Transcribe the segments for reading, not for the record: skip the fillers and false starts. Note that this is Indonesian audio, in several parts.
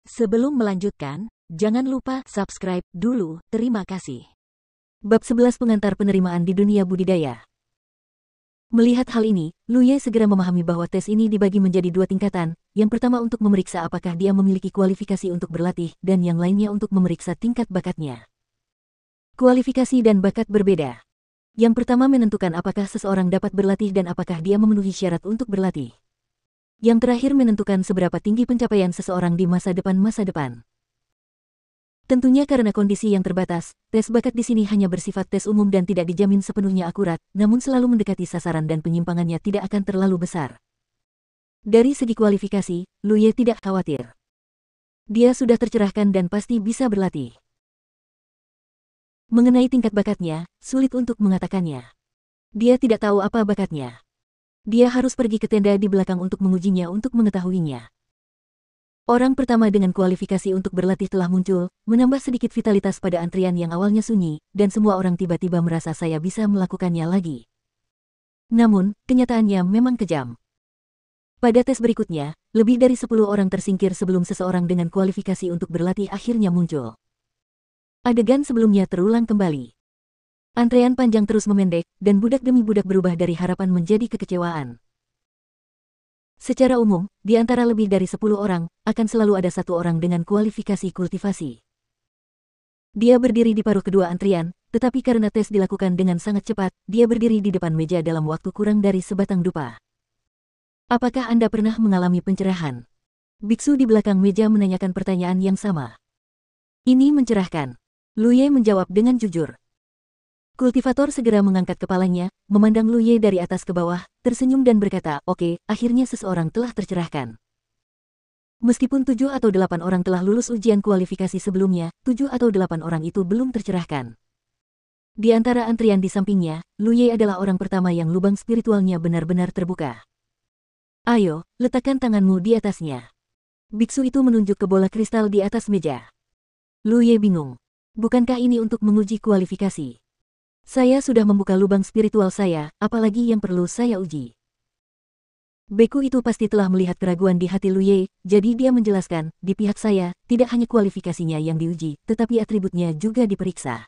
Sebelum melanjutkan, jangan lupa subscribe dulu, terima kasih. Bab 11 Pengantar Penerimaan di Dunia Budidaya. Melihat hal ini, Lu Ye segera memahami bahwa tes ini dibagi menjadi dua tingkatan, yang pertama untuk memeriksa apakah dia memiliki kualifikasi untuk berlatih, dan yang lainnya untuk memeriksa tingkat bakatnya. Kualifikasi dan bakat berbeda. Yang pertama menentukan apakah seseorang dapat berlatih dan apakah dia memenuhi syarat untuk berlatih. Yang terakhir menentukan seberapa tinggi pencapaian seseorang di masa depan. Tentunya karena kondisi yang terbatas, tes bakat di sini hanya bersifat tes umum dan tidak dijamin sepenuhnya akurat, namun selalu mendekati sasaran dan penyimpangannya tidak akan terlalu besar. Dari segi kualifikasi, Lu Ye tidak khawatir. Dia sudah tercerahkan dan pasti bisa berlatih. Mengenai tingkat bakatnya, sulit untuk mengatakannya. Dia tidak tahu apa bakatnya. Dia harus pergi ke tenda di belakang untuk mengujinya untuk mengetahuinya. Orang pertama dengan kualifikasi untuk berlatih telah muncul, menambah sedikit vitalitas pada antrian yang awalnya sunyi, dan semua orang tiba-tiba merasa saya bisa melakukannya lagi. Namun, kenyataannya memang kejam. Pada tes berikutnya, lebih dari 10 orang tersingkir sebelum seseorang dengan kualifikasi untuk berlatih akhirnya muncul. Adegan sebelumnya terulang kembali. Antrean panjang terus memendek, dan budak demi budak berubah dari harapan menjadi kekecewaan. Secara umum, di antara lebih dari 10 orang, akan selalu ada satu orang dengan kualifikasi kultivasi. Dia berdiri di paruh kedua antrian, tetapi karena tes dilakukan dengan sangat cepat, dia berdiri di depan meja dalam waktu kurang dari sebatang dupa. Apakah Anda pernah mengalami pencerahan? Biksu di belakang meja menanyakan pertanyaan yang sama. Ini mencerahkan. Lu Ye menjawab dengan jujur. Kultivator segera mengangkat kepalanya, memandang Lu Ye dari atas ke bawah, tersenyum dan berkata, "Oke, akhirnya seseorang telah tercerahkan." Meskipun 7 atau 8 orang telah lulus ujian kualifikasi sebelumnya, 7 atau 8 orang itu belum tercerahkan. Di antara antrian di sampingnya, Lu Ye adalah orang pertama yang lubang spiritualnya benar-benar terbuka. "Ayo, letakkan tanganmu di atasnya." Biksu itu menunjuk ke bola kristal di atas meja. Lu Ye bingung. Bukankah ini untuk menguji kualifikasi? Saya sudah membuka lubang spiritual saya, apalagi yang perlu saya uji. Beku itu pasti telah melihat keraguan di hati Lu Ye, jadi dia menjelaskan, di pihak saya, tidak hanya kualifikasinya yang diuji, tetapi atributnya juga diperiksa.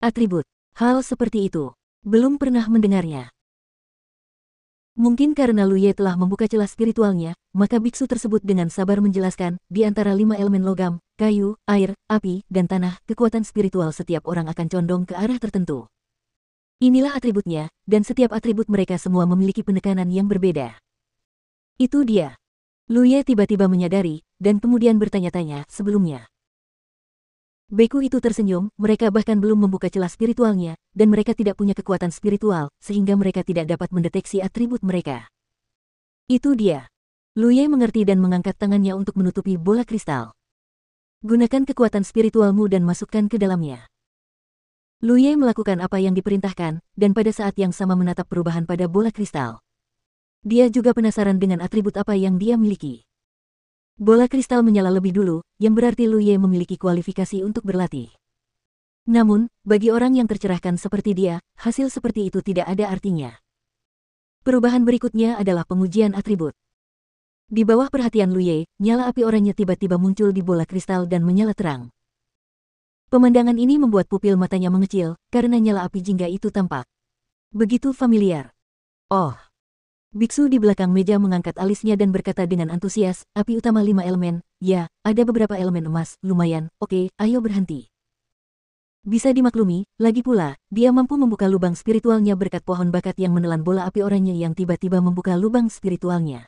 Atribut. Hal seperti itu. Belum pernah mendengarnya. Mungkin karena Lu Ye telah membuka celah spiritualnya, maka biksu tersebut dengan sabar menjelaskan, di antara 5 elemen logam, kayu, air, api, dan tanah, kekuatan spiritual setiap orang akan condong ke arah tertentu. Inilah atributnya, dan setiap atribut mereka semua memiliki penekanan yang berbeda. Itu dia. Lu Ye tiba-tiba menyadari, dan kemudian bertanya-tanya sebelumnya. Beku itu tersenyum, mereka bahkan belum membuka celah spiritualnya, dan mereka tidak punya kekuatan spiritual, sehingga mereka tidak dapat mendeteksi atribut mereka. Itu dia. Lu Ye mengerti dan mengangkat tangannya untuk menutupi bola kristal. Gunakan kekuatan spiritualmu dan masukkan ke dalamnya. Lu Ye melakukan apa yang diperintahkan, dan pada saat yang sama menatap perubahan pada bola kristal. Dia juga penasaran dengan atribut apa yang dia miliki. Bola kristal menyala lebih dulu, yang berarti Lu Ye memiliki kualifikasi untuk berlatih. Namun, bagi orang yang tercerahkan seperti dia, hasil seperti itu tidak ada artinya. Perubahan berikutnya adalah pengujian atribut. Di bawah perhatian Lu Ye, nyala api oranye tiba-tiba muncul di bola kristal dan menyala terang. Pemandangan ini membuat pupil matanya mengecil, karena nyala api jingga itu tampak begitu familiar. Oh! Biksu di belakang meja mengangkat alisnya dan berkata dengan antusias, api utama 5 elemen, ya, ada beberapa elemen emas, lumayan, oke, ayo berhenti. Bisa dimaklumi, lagi pula, dia mampu membuka lubang spiritualnya berkat pohon bakat yang menelan bola api oranye yang tiba-tiba membuka lubang spiritualnya.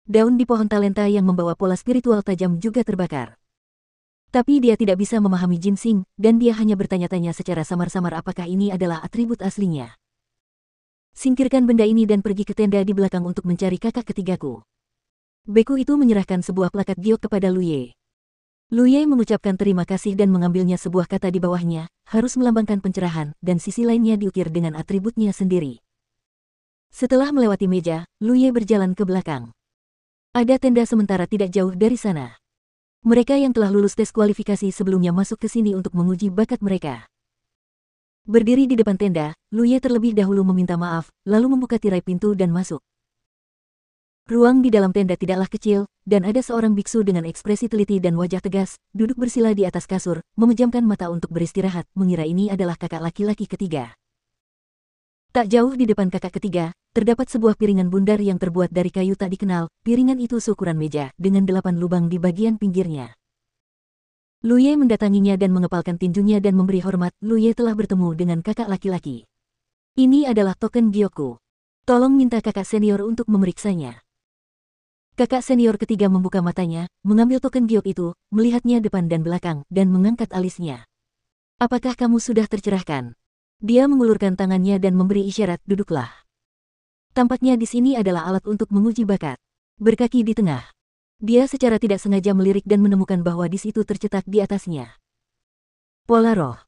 Daun di pohon talenta yang membawa pola spiritual tajam juga terbakar. Tapi dia tidak bisa memahami ginseng, dan dia hanya bertanya-tanya secara samar-samar apakah ini adalah atribut aslinya. Singkirkan benda ini dan pergi ke tenda di belakang untuk mencari kakak ketigaku. Beku itu menyerahkan sebuah plakat giok kepada Lu Ye. Lu Ye mengucapkan terima kasih dan mengambilnya sebuah kata di bawahnya, harus melambangkan pencerahan, dan sisi lainnya diukir dengan atributnya sendiri. Setelah melewati meja, Lu Ye berjalan ke belakang. Ada tenda sementara tidak jauh dari sana. Mereka yang telah lulus tes kualifikasi sebelumnya masuk ke sini untuk menguji bakat mereka. Berdiri di depan tenda, Lu Ye terlebih dahulu meminta maaf, lalu membuka tirai pintu dan masuk. Ruang di dalam tenda tidaklah kecil, dan ada seorang biksu dengan ekspresi teliti dan wajah tegas, duduk bersila di atas kasur, memejamkan mata untuk beristirahat, mengira ini adalah kakak laki-laki ketiga. Tak jauh di depan kakak ketiga, terdapat sebuah piringan bundar yang terbuat dari kayu tak dikenal, piringan itu seukuran meja, dengan 8 lubang di bagian pinggirnya. Lu Ye mendatanginya dan mengepalkan tinjunya dan memberi hormat. Lu Ye telah bertemu dengan kakak laki-laki. Ini adalah token Gyoku. Tolong minta kakak senior untuk memeriksanya. Kakak senior ketiga membuka matanya, mengambil token giok itu, melihatnya depan dan belakang, dan mengangkat alisnya. Apakah kamu sudah tercerahkan? Dia mengulurkan tangannya dan memberi isyarat, duduklah. Tampaknya di sini adalah alat untuk menguji bakat. Berkaki di tengah. Dia secara tidak sengaja melirik dan menemukan bahwa di situ tercetak di atasnya pola roh.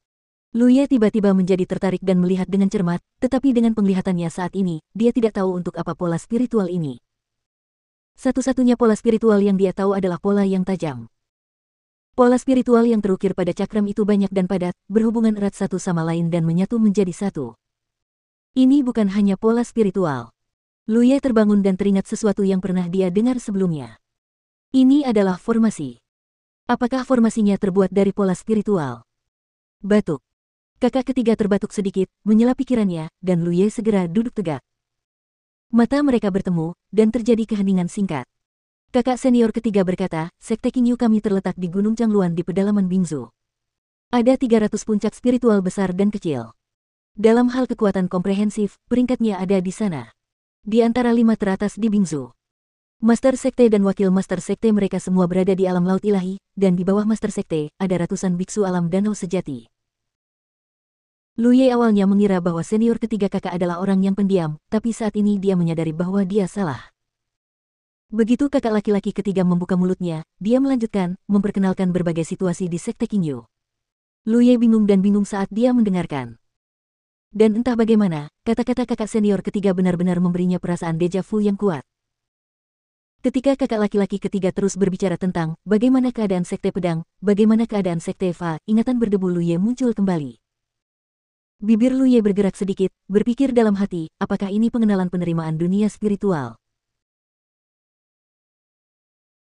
Lu Ye tiba-tiba menjadi tertarik dan melihat dengan cermat, tetapi dengan penglihatannya saat ini, dia tidak tahu untuk apa pola spiritual ini. Satu-satunya pola spiritual yang dia tahu adalah pola yang tajam. Pola spiritual yang terukir pada cakram itu banyak dan padat, berhubungan erat satu sama lain dan menyatu menjadi satu. Ini bukan hanya pola spiritual. Lu Ye terbangun dan teringat sesuatu yang pernah dia dengar sebelumnya. Ini adalah formasi. Apakah formasinya terbuat dari pola spiritual? Batuk. Kakak ketiga terbatuk sedikit, menyela pikirannya, dan Lu Ye segera duduk tegak. Mata mereka bertemu, dan terjadi keheningan singkat. Kakak senior ketiga berkata, Sekte Qingyu kami terletak di Gunung Changluan di pedalaman Bingzu. Ada 300 puncak spiritual besar dan kecil. Dalam hal kekuatan komprehensif, peringkatnya ada di sana. Di antara 5 teratas di Bingzu. Master Sekte dan Wakil Master Sekte mereka semua berada di alam laut ilahi, dan di bawah Master Sekte, ada ratusan biksu alam danau sejati. Lu Ye awalnya mengira bahwa senior ketiga kakak adalah orang yang pendiam, tapi saat ini dia menyadari bahwa dia salah. Begitu kakak laki-laki ketiga membuka mulutnya, dia melanjutkan, memperkenalkan berbagai situasi di Sekte Qingyu. Lu Ye bingung dan bingung saat dia mendengarkan. Dan entah bagaimana, kata-kata kakak senior ketiga benar-benar memberinya perasaan deja vu yang kuat. Ketika kakak laki-laki ketiga terus berbicara tentang bagaimana keadaan Sekte Pedang, bagaimana keadaan Sekte Fa, ingatan berdebu Lu Ye muncul kembali. Bibir Lu Ye bergerak sedikit, berpikir dalam hati, apakah ini pengenalan penerimaan dunia spiritual?